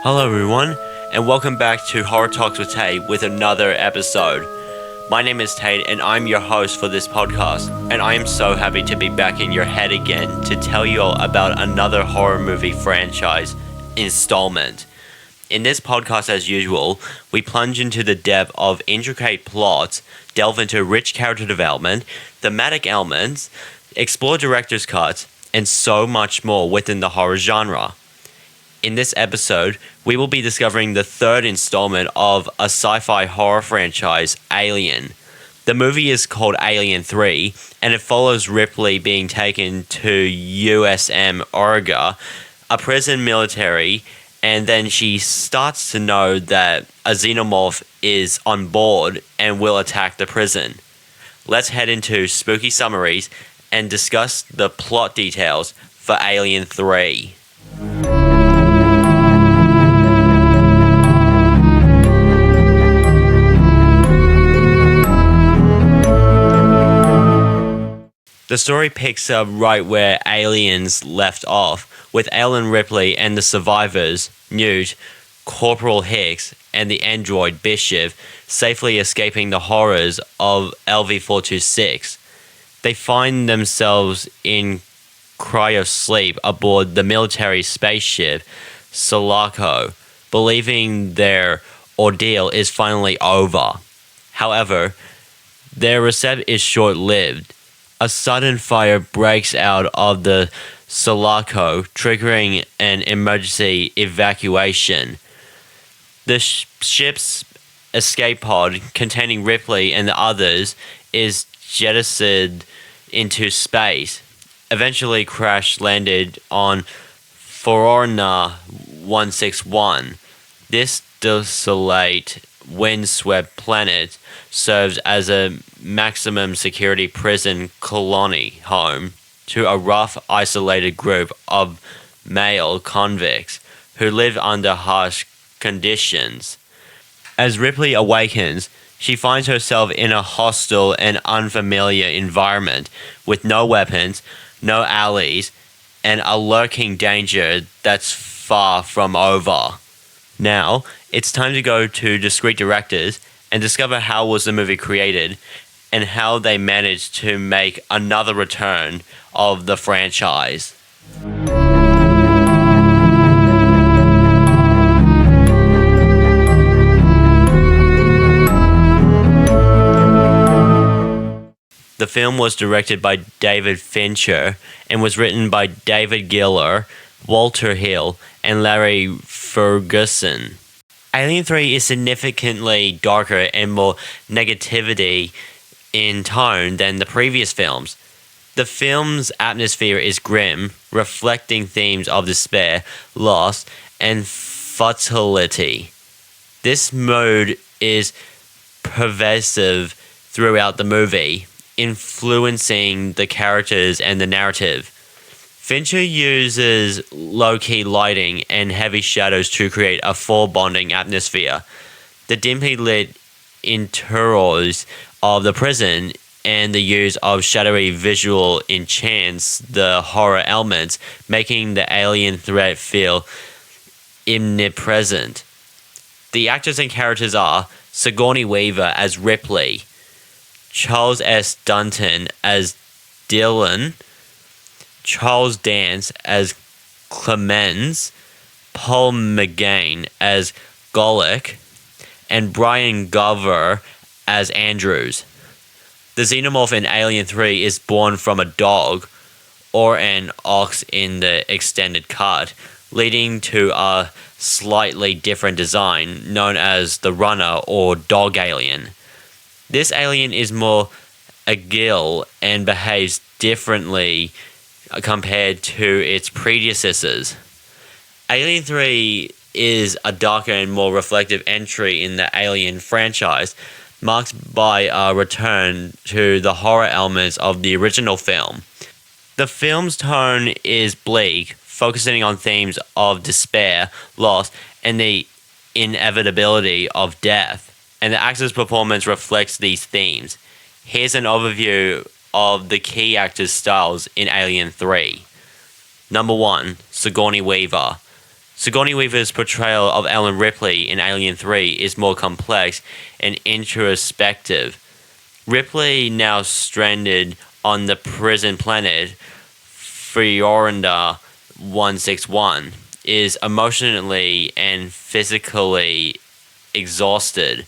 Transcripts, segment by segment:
Hello, everyone, and welcome back to Horror Talks with Tate with another episode. My name is Tate, and I'm your host for this podcast, and I am so happy to be back in your head again to tell you all about another horror movie franchise installment. In this podcast, as usual, we plunge into the depth of intricate plots, delve into rich character development, thematic elements, explore director's cuts, and so much more within the horror genre. In this episode, we will be discovering the third installment of a sci-fi horror franchise, Alien. The movie is called Alien 3, and it follows Ripley being taken to USM Orga, a prison military, and then she starts to know that a xenomorph is on board and will attack the prison. Let's head into spooky summaries and discuss the plot details for Alien 3. The story picks up right where Aliens left off, with Ellen Ripley and the survivors, Newt, Corporal Hicks, and the android Bishop, safely escaping the horrors of LV-426. They find themselves in cryosleep aboard the military spaceship Sulaco, believing their ordeal is finally over. However, their reset is short-lived. A sudden fire breaks out of the Sulaco, triggering an emergency evacuation. The ship's escape pod, containing Ripley and the others, is jettisoned into space, eventually crash-landed on Fiorina 161. This desolate, windswept planet serves as a maximum security prison colony home to a rough, isolated group of male convicts who live under harsh conditions. As Ripley awakens, she finds herself in a hostile and unfamiliar environment with no weapons, no allies, and a lurking danger that's far from over. Now, it's time to go to discrete directors and discover how was the movie created and how they managed to make another return of the franchise. The film was directed by David Fincher and was written by David Giller, Walter Hill, and Larry Ferguson. Alien 3 is significantly darker and more negativity in tone than the previous films. The film's atmosphere is grim, reflecting themes of despair, loss, and futility. This mood is pervasive throughout the movie, influencing the characters and the narrative. Fincher uses low-key lighting and heavy shadows to create a full-bonding atmosphere. The dimly lit interiors of the prison and the use of shadowy visual enchants the horror elements, making the alien threat feel omnipresent. The actors and characters are Sigourney Weaver as Ripley, Charles S. Dunton as Dylan, Charles Dance as Clemens, Paul McGann as Golick, and Brian Glover as Andrews. The xenomorph in Alien 3 is born from a dog, or an ox in the extended cut, leading to a slightly different design known as the runner or dog alien. This alien is more agile and behaves differently compared to its predecessors. Alien 3 is a darker and more reflective entry in the Alien franchise, marked by a return to the horror elements of the original film. The film's tone is bleak, focusing on themes of despair, loss, and the inevitability of death, and the actor's performance reflects these themes. Here's an overview of the key actors' styles in Alien 3. Number 1, Sigourney Weaver. Sigourney Weaver's portrayal of Ellen Ripley in Alien 3 is more complex and introspective. Ripley, now stranded on the prison planet Fiorina 161, is emotionally and physically exhausted,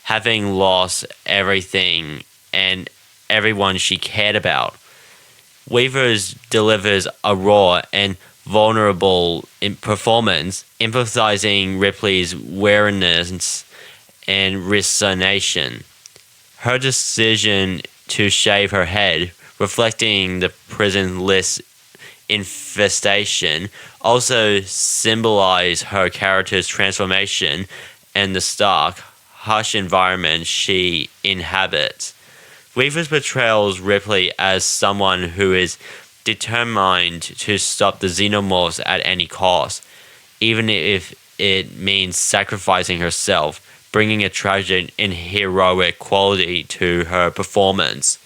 having lost everything and everyone she cared about. Weaver delivers a raw and vulnerable performance, emphasizing Ripley's weariness and resignation. Her decision to shave her head, reflecting the prison list infestation, also symbolize her character's transformation and the stark, harsh environment she inhabits. Weaver portrays Ripley as someone who is determined to stop the xenomorphs at any cost, even if it means sacrificing herself, bringing a tragic and heroic quality to her performance.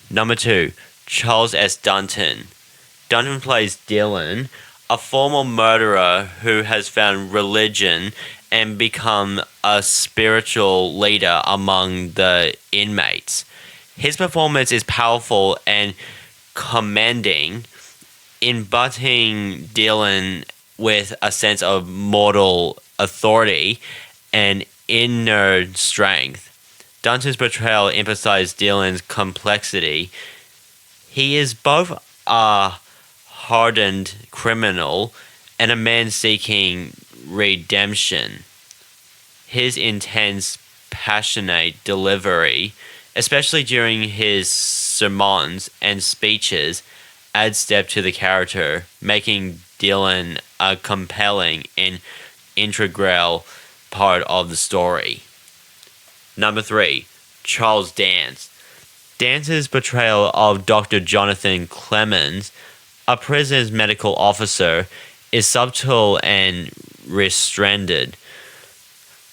Number 2, Charles S. Dunton. Dunton plays Dylan, a former murderer who has found religion and become a spiritual leader among the inmates. His performance is powerful and commanding, embodying Dylan with a sense of mortal authority and inner strength. Dunton's portrayal emphasizes Dylan's complexity. He is both a hardened criminal and a man seeking redemption. His intense, passionate delivery, especially during his sermons and speeches, adds depth to the character, making Dylan a compelling and integral part of the story. Number 3, Charles Dance. Dance's portrayal of Dr. Jonathan Clemens, a prison's medical officer, is subtle and restrained.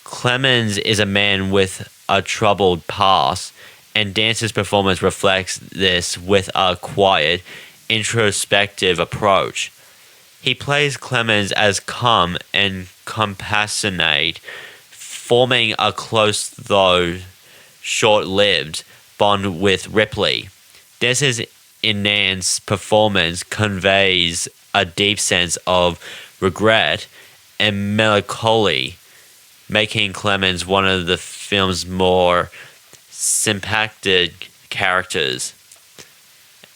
Clemens is a man with a troubled past, and Dance's performance reflects this with a quiet, introspective approach. He plays Clemens as calm and compassionate, forming a close though short-lived bond with Ripley. Dance's enhanced performance conveys a deep sense of regret and melancholy, making Clemens one of the film's more sympathetic characters.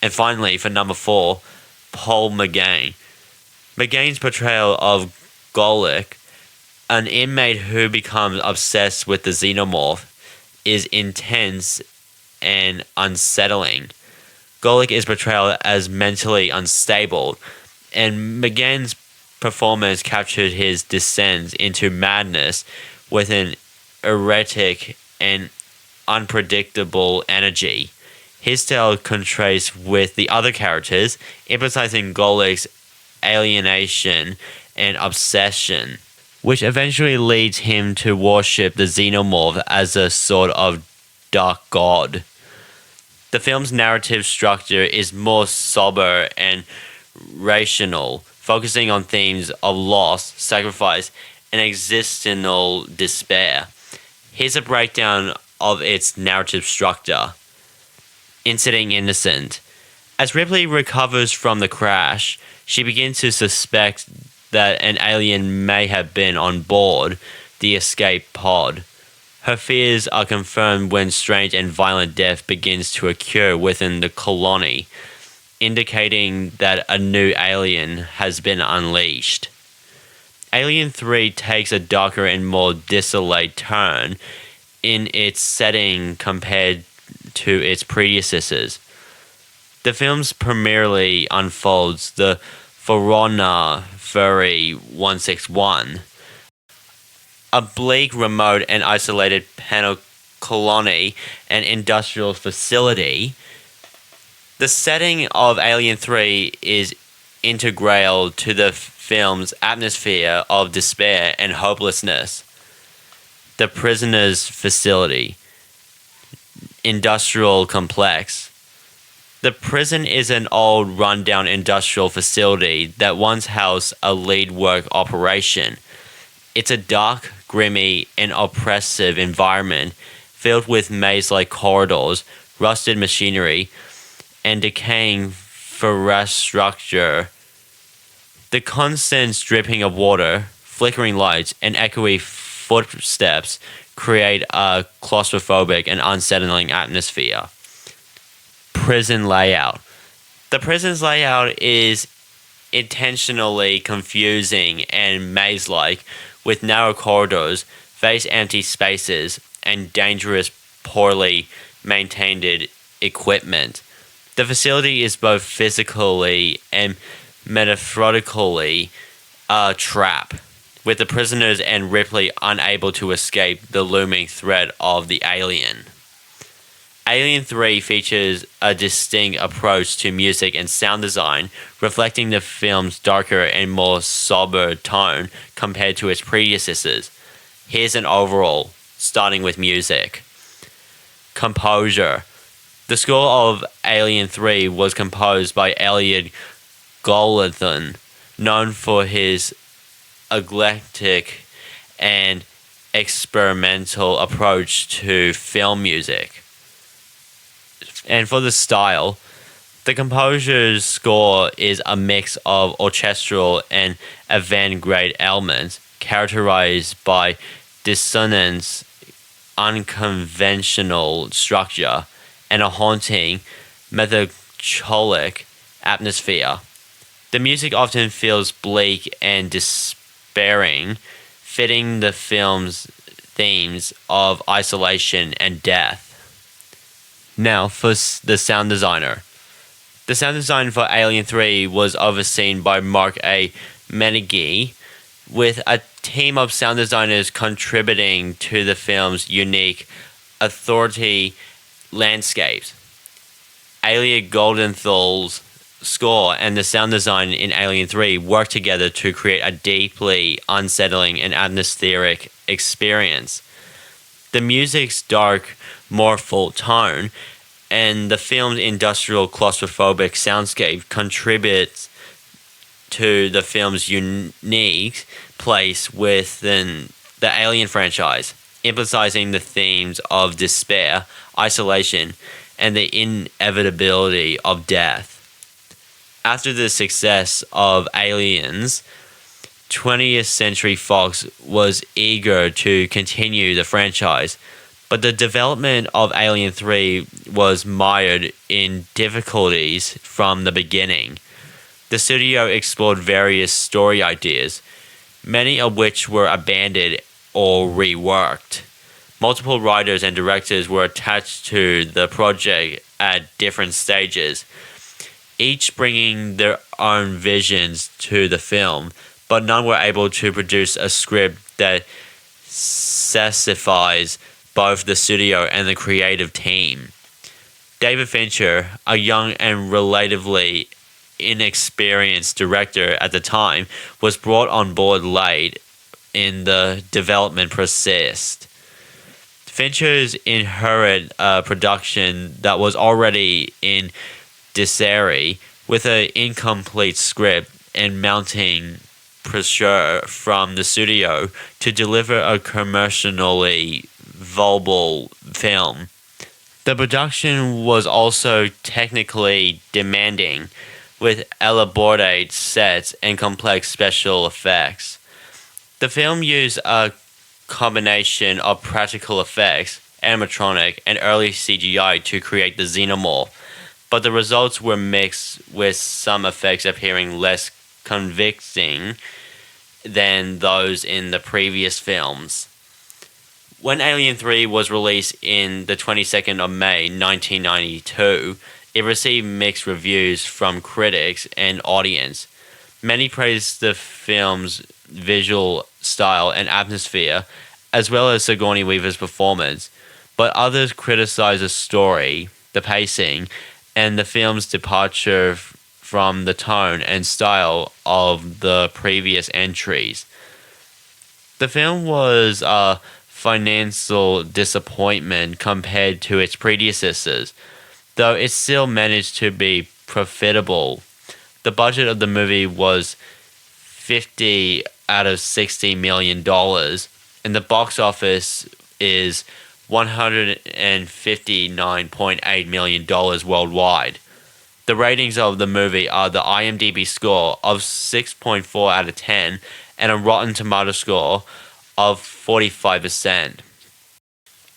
And finally, for number 4, Paul McGann. McGann's portrayal of Golic, an inmate who becomes obsessed with the xenomorph, is intense and unsettling. Golic is portrayed as mentally unstable, and McGann's performance captured his descent into madness with an erratic and unpredictable energy. His style contrasts with the other characters, emphasizing Golic's alienation and obsession, which eventually leads him to worship the xenomorph as a sort of dark god. The film's narrative structure is more sober and rational, focusing on themes of loss, sacrifice, and existential despair. Here's a breakdown of its narrative structure. Incident innocent. As Ripley recovers from the crash, she begins to suspect that an alien may have been on board the escape pod. Her fears are confirmed when strange and violent death begins to occur within the colony, indicating that a new alien has been unleashed. Alien 3 takes a darker and more desolate turn in its setting compared to its predecessors. The film primarily unfolds the Fiorina 161, a bleak, remote, and isolated panel colony and industrial facility. The setting of Alien 3 is integral to the film's atmosphere of despair and hopelessness. The prisoner's facility, industrial complex, The prison is an old, rundown industrial facility that once housed a lead work operation. It's a dark, grimy, and oppressive environment filled with maze-like corridors, rusted machinery, and decaying infrastructure. The constant dripping of water, flickering lights, and echoey footsteps create a claustrophobic and unsettling atmosphere. Prison layout. The prison's layout is intentionally confusing and maze-like, with narrow corridors, vast empty spaces, and dangerous, poorly maintained equipment. The facility is both physically and metaphorically a trap, with the prisoners and Ripley unable to escape the looming threat of the alien. Alien 3 features a distinct approach to music and sound design, reflecting the film's darker and more sober tone compared to its predecessors. Here's an overall, starting with music. Composure. The score of Alien 3 was composed by Elliot Goldthwait, known for his eclectic and experimental approach to film music. And for the style, the composer's score is a mix of orchestral and avant-garde elements, characterized by dissonance, unconventional structure, and a haunting, melancholic atmosphere. The music often feels bleak and despairing, fitting the film's themes of isolation and death. Now for the sound designer. The sound design for Alien 3 was overseen by Mark A. Menegee, with a team of sound designers contributing to the film's unique, authority landscapes. Elliot Goldthwait's score and the sound design in Alien 3 work together to create a deeply unsettling and atmospheric experience. The music's dark, more full tone, and the film's industrial claustrophobic soundscape contributes to the film's unique place within the Alien franchise, emphasizing the themes of despair, isolation, and the inevitability of death. After the success of Aliens, 20th Century Fox was eager to continue the franchise, but the development of Alien 3 was mired in difficulties from the beginning. The studio explored various story ideas, many of which were abandoned or reworked. Multiple writers and directors were attached to the project at different stages, each bringing their own visions to the film, but none were able to produce a script that satisfies both the studio and the creative team. David Fincher, a young and relatively inexperienced director at the time, was brought on board late in the development process. Fincher's inherited a production that was already in disarray, with an incomplete script and mounting pressure from the studio to deliver a commercially viable film. The production was also technically demanding, with elaborate sets and complex special effects. The film used a combination of practical effects, animatronic, and early CGI to create the xenomorph, but the results were mixed, with some effects appearing less convincing than those in the previous films. When Alien 3 was released in the 22nd of May 1992, it received mixed reviews from critics and audience. Many praised the film's visual style and atmosphere, as well as Sigourney Weaver's performance, but others criticized the story, the pacing, and the film's departure from the tone and style of the previous entries. The film was financial disappointment compared to its predecessors. The though it still managed to be profitable. The budget of the movie was 50 out of $60 million, and the box office is $159.8 million worldwide. The ratings of the movie are the IMDb score of 6.4 out of 10 and a Rotten Tomato score of 45%.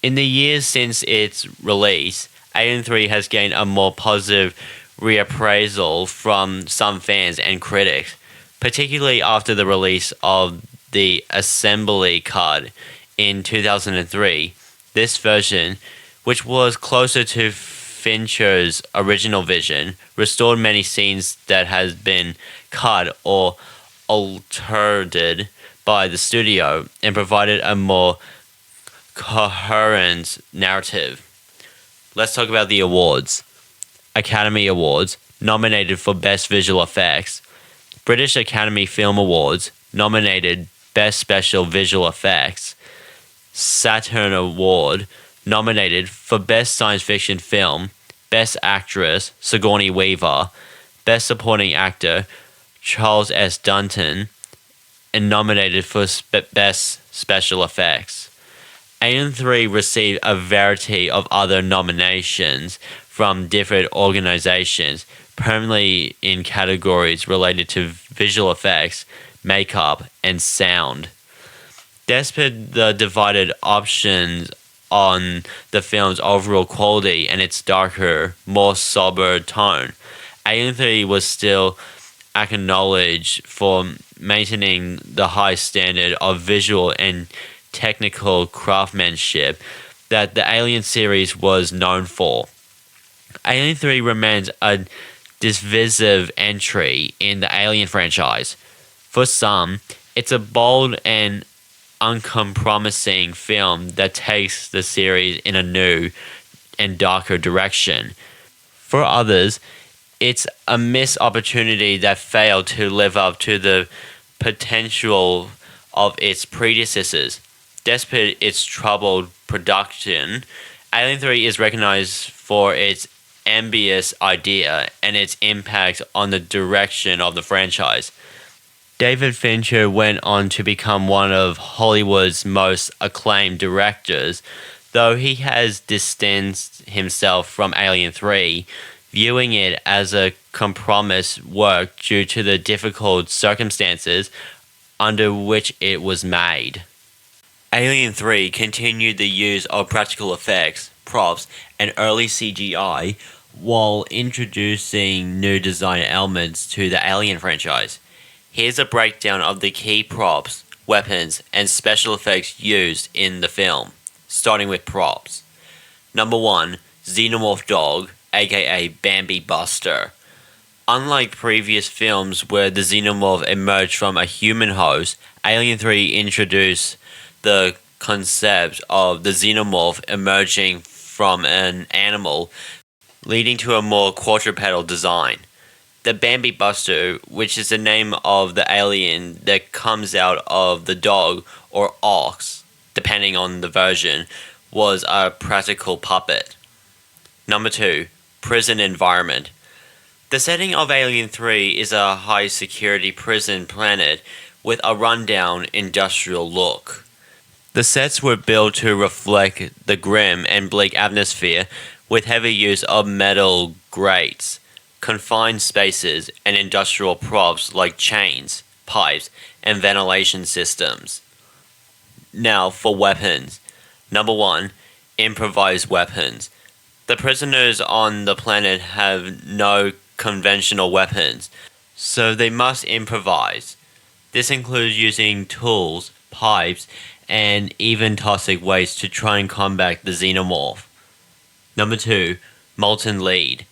In the years since its release, Alien 3 has gained a more positive reappraisal from some fans and critics, particularly after the release of the Assembly Cut in 2003. This version, which was closer to Fincher's original vision, restored many scenes that had been cut or altered by the studio and provided a more coherent narrative. Let's talk about the awards. Academy Awards, nominated for Best Visual Effects. British Academy Film Awards, nominated Best Special Visual Effects. Saturn Award, nominated for Best Science Fiction Film. Best Actress, Sigourney Weaver. Best Supporting Actor, Charles S. Dunton. And nominated for Best Special Effects. Alien 3 received a variety of other nominations from different organizations, primarily in categories related to visual effects, makeup, and sound. Despite the divided options on the film's overall quality and its darker, more sober tone, Alien 3 was still acknowledged for maintaining the high standard of visual and technical craftsmanship that the Alien series was known for. Alien 3 remains a divisive entry in the Alien franchise. For some, it's a bold and uncompromising film that takes the series in a new and darker direction. For others, it's a missed opportunity that failed to live up to the potential of its predecessors. Despite its troubled production, Alien 3 is recognized for its ambitious idea and its impact on the direction of the franchise. David Fincher went on to become one of Hollywood's most acclaimed directors, though he has distanced himself from Alien 3, viewing it as a compromise work due to the difficult circumstances under which it was made. Alien 3 continued the use of practical effects, props, and early CGI while introducing new design elements to the Alien franchise. Here's a breakdown of the key props, weapons, and special effects used in the film, starting with props. Number 1, Xenomorph Dog, aka Bambi Buster. Unlike previous films where the Xenomorph emerged from a human host, Alien 3 introduced the concept of the Xenomorph emerging from an animal, leading to a more quadrupedal design. The Bambi Buster, which is the name of the alien that comes out of the dog or ox, depending on the version, was a practical puppet. Number 2, prison environment. The setting of Alien 3 is a high-security prison planet with a rundown industrial look. The sets were built to reflect the grim and bleak atmosphere with heavy use of metal grates, confined spaces, and industrial props like chains, pipes, and ventilation systems. Now for weapons. Number 1, improvised weapons. The prisoners on the planet have no conventional weapons, so they must improvise. This includes using tools, pipes, and even toxic waste to try and combat the xenomorph. Number 2, molten lead.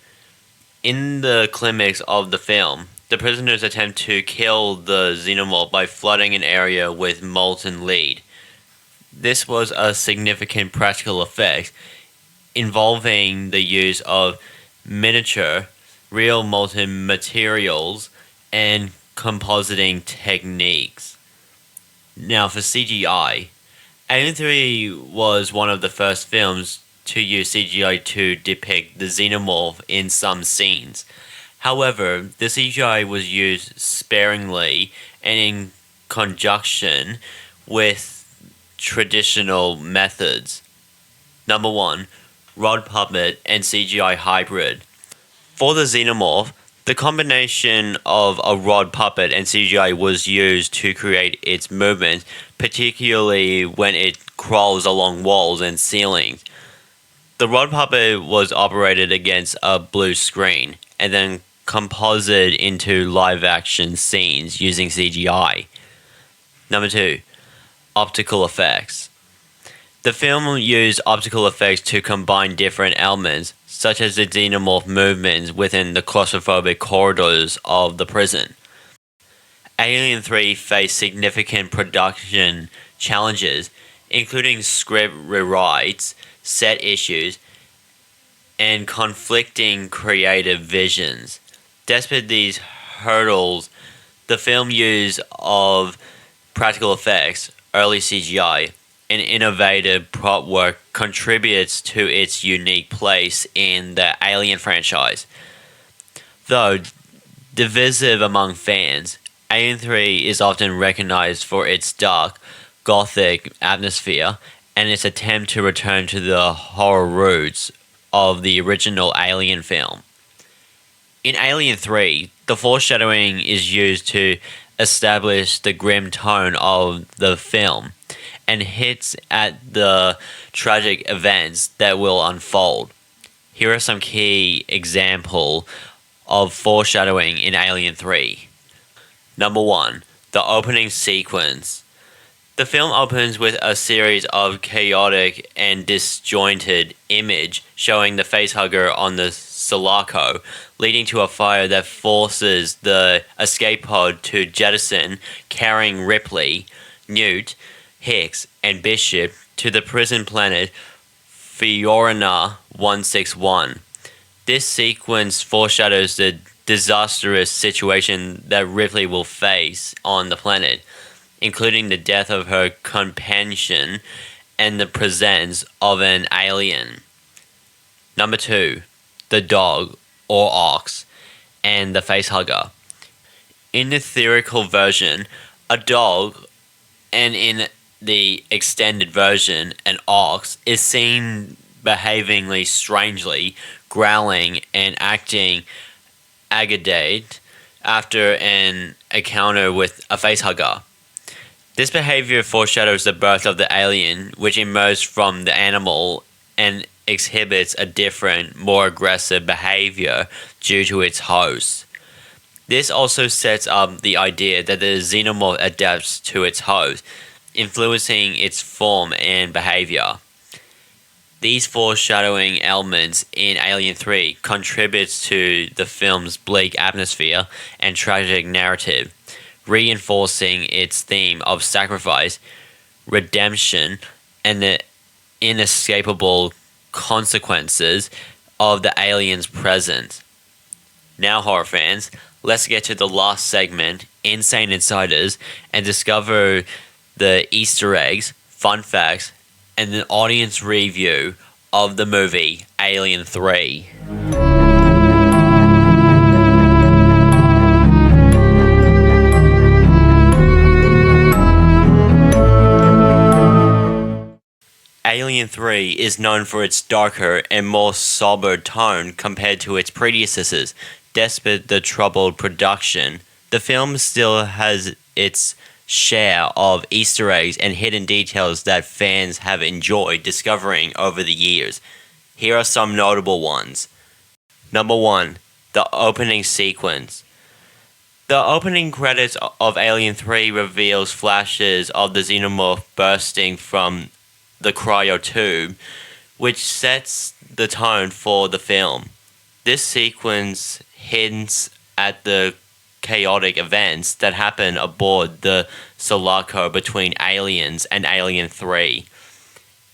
In the climax of the film, the prisoners attempt to kill the xenomorph by flooding an area with molten lead. This was a significant practical effect involving the use of miniature, real molten materials, and compositing techniques. Now for CGI. Alien 3 was one of the first films to use CGI to depict the xenomorph in some scenes. However, the CGI was used sparingly and in conjunction with traditional methods. Number 1. Rod puppet and CGI hybrid. For the xenomorph, the combination of a rod puppet and CGI was used to create its movement, particularly when it crawls along walls and ceilings. The rod puppet was operated against a blue screen and then composited into live action scenes using CGI. Number 2. Optical effects. The film used optical effects to combine different elements, such as the xenomorph movements within the claustrophobic corridors of the prison. Alien 3 faced significant production challenges, including script rewrites, set issues, and conflicting creative visions. Despite these hurdles, the film use of practical effects, early CGI, and innovative prop work contributes to its unique place in the Alien franchise. Though divisive among fans, Alien 3 is often recognized for its dark, gothic atmosphere and its attempt to return to the horror roots of the original Alien film. In Alien 3, the foreshadowing is used to establish the grim tone of the film and hints at the tragic events that will unfold. Here are some key examples of foreshadowing in Alien 3. Number 1. The opening sequence. The film opens with a series of chaotic and disjointed images showing the facehugger on the Sulaco, leading to a fire that forces the escape pod to jettison, carrying Ripley, Newt, Hicks, and Bishop to the prison planet Fiorina 161. This sequence foreshadows the disastrous situation that Ripley will face on the planet, including the death of her companion and the presence of an alien. Number 2. The dog, or ox, and the facehugger. In the theatrical version, a dog, and in the extended version, an ox, is seen behaving strangely, growling and acting agitated after an encounter with a facehugger. This behavior foreshadows the birth of the alien, which emerged from the animal and exhibits a different, more aggressive behavior due to its host. This also sets up the idea that the xenomorph adapts to its host, influencing its form and behavior. These foreshadowing elements in Alien 3 contributes to the film's bleak atmosphere and tragic narrative, reinforcing its theme of sacrifice, redemption, and the inescapable consequences of the alien's presence. Now, horror fans, let's get to the last segment, Insane Insiders, and discover the Easter eggs, fun facts, and an audience review of the movie Alien 3. Alien 3 is known for its darker and more sober tone compared to its predecessors. Despite the troubled production, the film still has its share of Easter eggs and hidden details that fans have enjoyed discovering over the years. Here are some notable ones. Number 1. The opening sequence. The opening credits of Alien 3 reveals flashes of the xenomorph bursting from the cryotube, which sets the tone for the film. This sequence hints at the chaotic events that happen aboard the Sulaco between Aliens and Alien 3.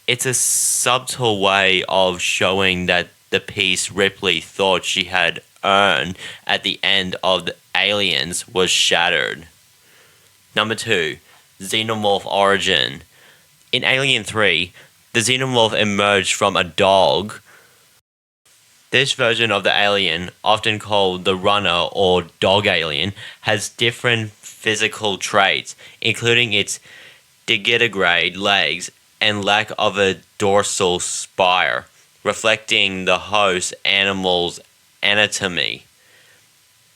It's a subtle way of showing that the peace Ripley thought she had earned at the end of the Aliens was shattered. Number 2. Xenomorph origin. In Alien 3, The xenomorph emerged from a dog. This version of the alien, often called the runner or dog alien, has different physical traits, including its digitigrade legs and lack of a dorsal spire, reflecting the host animal's anatomy.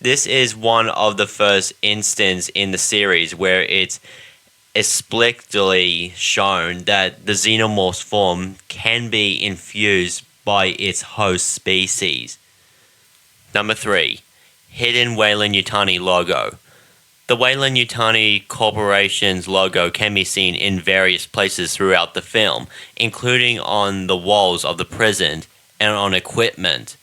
This is one of the first instances in the series where it's explicitly shown that the xenomorph's form can be infused by its host species. Number 3. Hidden Weyland-Yutani logo. The Weyland-Yutani Corporation's logo can be seen in various places throughout the film, including on the walls of the prison and on equipment.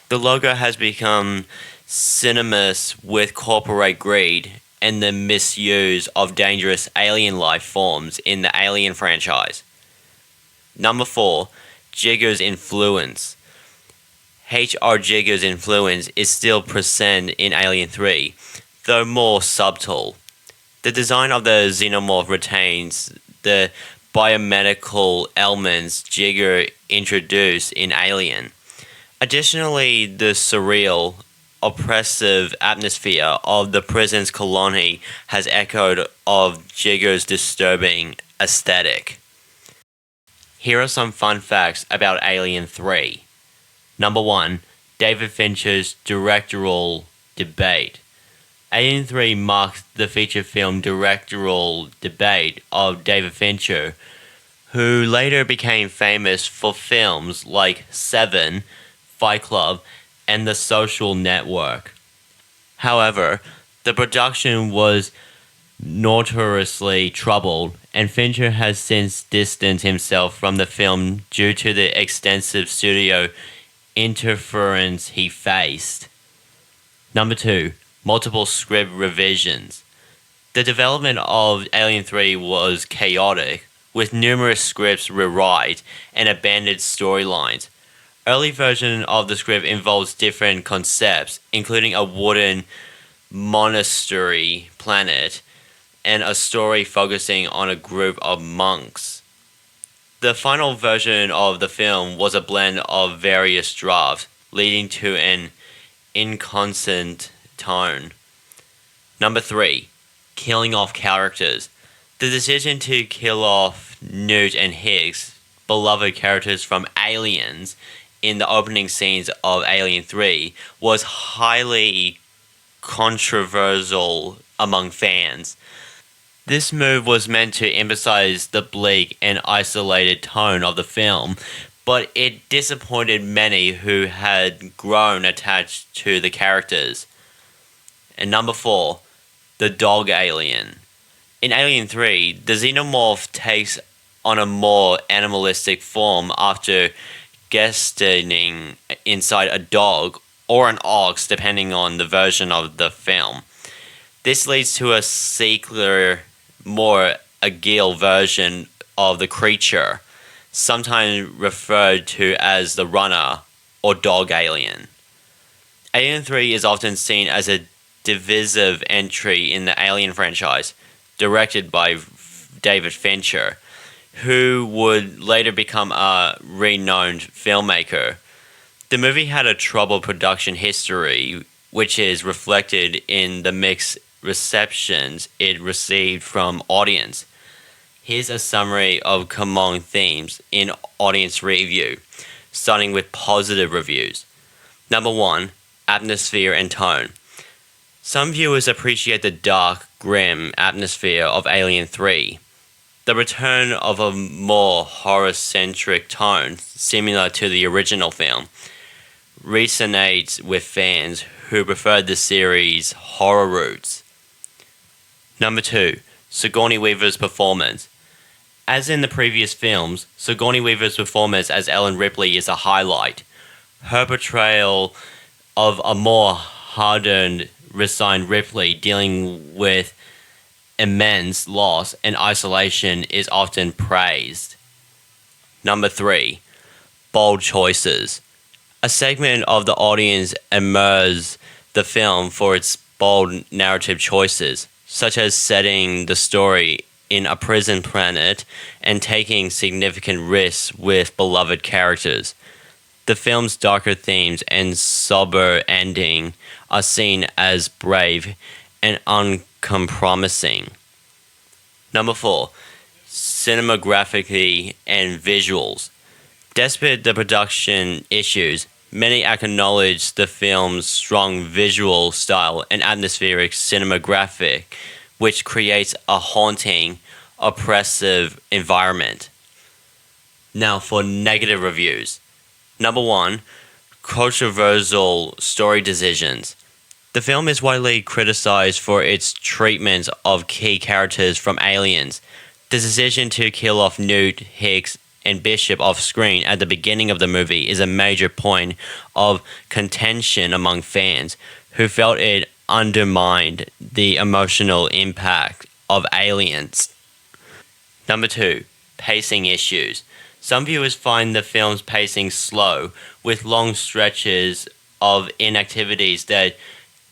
The logo has become synonymous with corporate greed and the misuse of dangerous alien life forms in the Alien franchise. Number 4. Jigger's influence. H.R. Jigger's influence is still present in Alien 3, though more subtle. The design of the xenomorph retains the biomedical elements Jigger introduced in Alien. Additionally, the surreal, oppressive atmosphere of the prison's colony has echoed of Jigger's disturbing aesthetic. Here are some fun facts about Alien 3. Number 1. David Fincher's directorial debate. Alien 3 marks the feature film directorial debate of David Fincher, who later became famous for films like Seven, Fight Club, and The Social Network. However, the production was notoriously troubled, and Fincher has since distanced himself from the film due to the extensive studio interference he faced. Number 2. Multiple script revisions. The development of Alien 3 was chaotic, with numerous scripts rewrite and abandoned storylines. Early version of the script involves different concepts, including a wooden monastery planet and a story focusing on a group of monks. The final version of the film was a blend of various drafts, leading to an inconsistent tone. Number 3. Killing off characters. The decision to kill off Newt and Hicks, beloved characters from Aliens, in the opening scenes of Alien 3 was highly controversial among fans. This move was meant to emphasize the bleak and isolated tone of the film, but it disappointed many who had grown attached to the characters. And number 4, the dog alien. In Alien 3, the xenomorph takes on a more animalistic form after gestating inside a dog or an ox, depending on the version of the film. This leads to a sleeker, more agile version of the creature, sometimes referred to as the runner or dog alien. Alien 3 is often seen as a divisive entry in the Alien franchise, directed by David Fincher, who would later become a renowned filmmaker. The movie had a troubled production history, which is reflected in the mixed receptions it received from audience. Here's a summary of common themes in audience review, starting with positive reviews. Number 1, atmosphere and tone. Some viewers appreciate the dark, grim atmosphere of Alien 3. The return of a more horror-centric tone, similar to the original film, resonates with fans who prefer the series' horror roots. Number 2, Sigourney Weaver's performance. As in the previous films, Sigourney Weaver's performance as Ellen Ripley is a highlight. Her portrayal of a more hardened, resigned Ripley dealing with immense loss and isolation is often praised. Number 3, bold choices. A segment of the audience admires the film for its bold narrative choices, such as setting the story in a prison planet and taking significant risks with beloved characters. The film's darker themes and sober ending are seen as brave and uncompromising. Number 4. Cinematographically and visuals. Despite the production issues, many acknowledge the film's strong visual style and atmospheric cinematographic, which creates a haunting, oppressive environment. Now for negative reviews. Number 1. Controversial story decisions. The film is widely criticized for its treatment of key characters from Aliens. The decision to kill off Newt, Hicks, and Bishop off screen at the beginning of the movie is a major point of contention among fans, who felt it undermined the emotional impact of Aliens. Number 2. Pacing issues. Some viewers find the film's pacing slow, with long stretches of inactivities that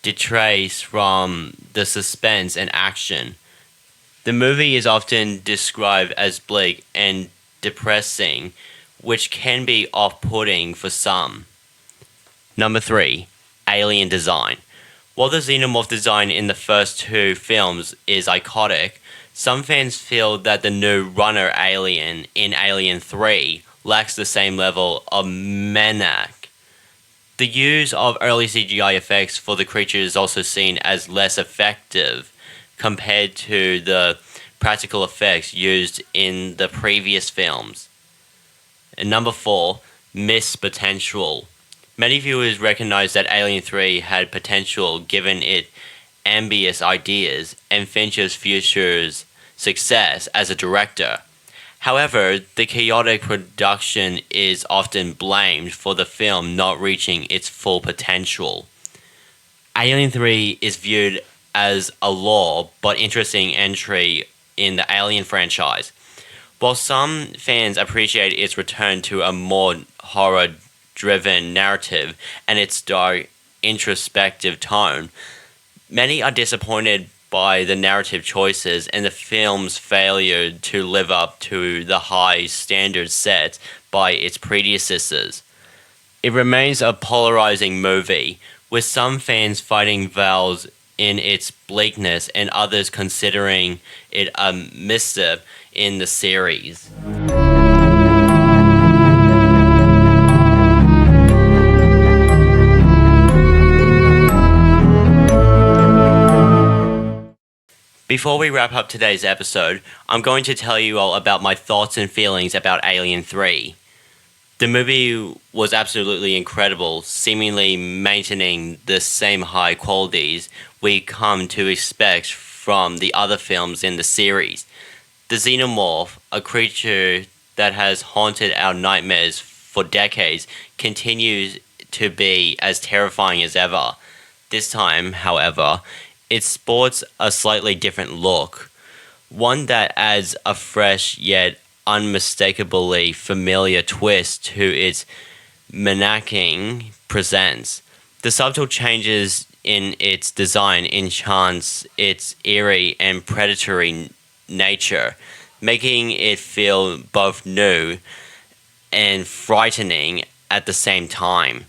detrays from the suspense and action. The movie is often described as bleak and depressing, which can be off-putting for some. Number 3. Alien design. While the xenomorph design in the first two films is iconic, some fans feel that the new runner alien in Alien 3 lacks the same level of menace. The use of early CGI effects for the creature is also seen as less effective compared to the practical effects used in the previous films. And number 4, missed potential. Many viewers recognize that Alien 3 had potential given its ambitious ideas and Fincher's future success as a director. However, the chaotic production is often blamed for the film not reaching its full potential. Alien 3 is viewed as a low but interesting entry in the Alien franchise. While some fans appreciate its return to a more horror-driven narrative and its dark, introspective tone, many are disappointed by the narrative choices and the film's failure to live up to the high standards set by its predecessors. It remains a polarizing movie, with some fans fighting Val's in its bleakness and others considering it a misstep in the series. Before we wrap up today's episode, I'm going to tell you all about my thoughts and feelings about Alien 3. The movie was absolutely incredible, seemingly maintaining the same high qualities we come to expect from the other films in the series. The xenomorph, a creature that has haunted our nightmares for decades, continues to be as terrifying as ever. This time, however, it sports a slightly different look, one that adds a fresh yet unmistakably familiar twist to its menacing presence. The subtle changes in its design enhance its eerie and predatory nature, making it feel both new and frightening at the same time.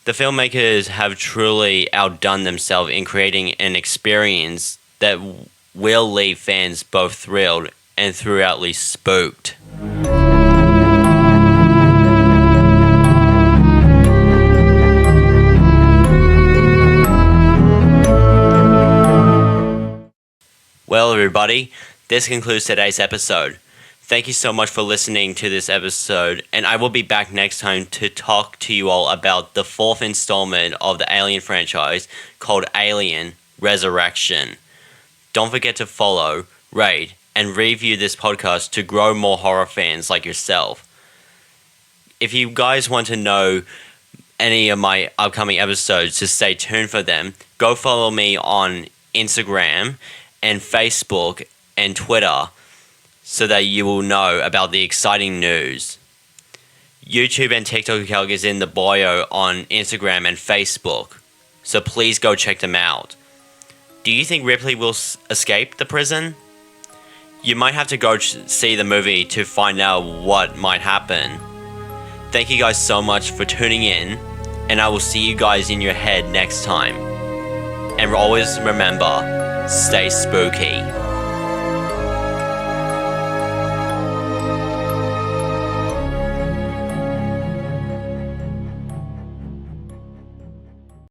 The filmmakers have truly outdone themselves in creating an experience that will leave fans both thrilled and throughoutly spooked. Well, everybody, this concludes today's episode. Thank you so much for listening to this episode, and I will be back next time to talk to you all about the fourth installment of the Alien franchise called Alien Resurrection. Don't forget to follow, rate, and review this podcast to grow more horror fans like yourself. If you guys want to know any of my upcoming episodes, to stay tuned for them, go follow me on Instagram and Facebook and Twitter so that you will know about the exciting news. YouTube and TikTok account is in the bio on Instagram and Facebook, so please go check them out. Do you think Ripley will escape the prison? You might have to go see the movie to find out what might happen. Thank you guys so much for tuning in, and I will see you guys in your head next time. And always remember, stay spooky.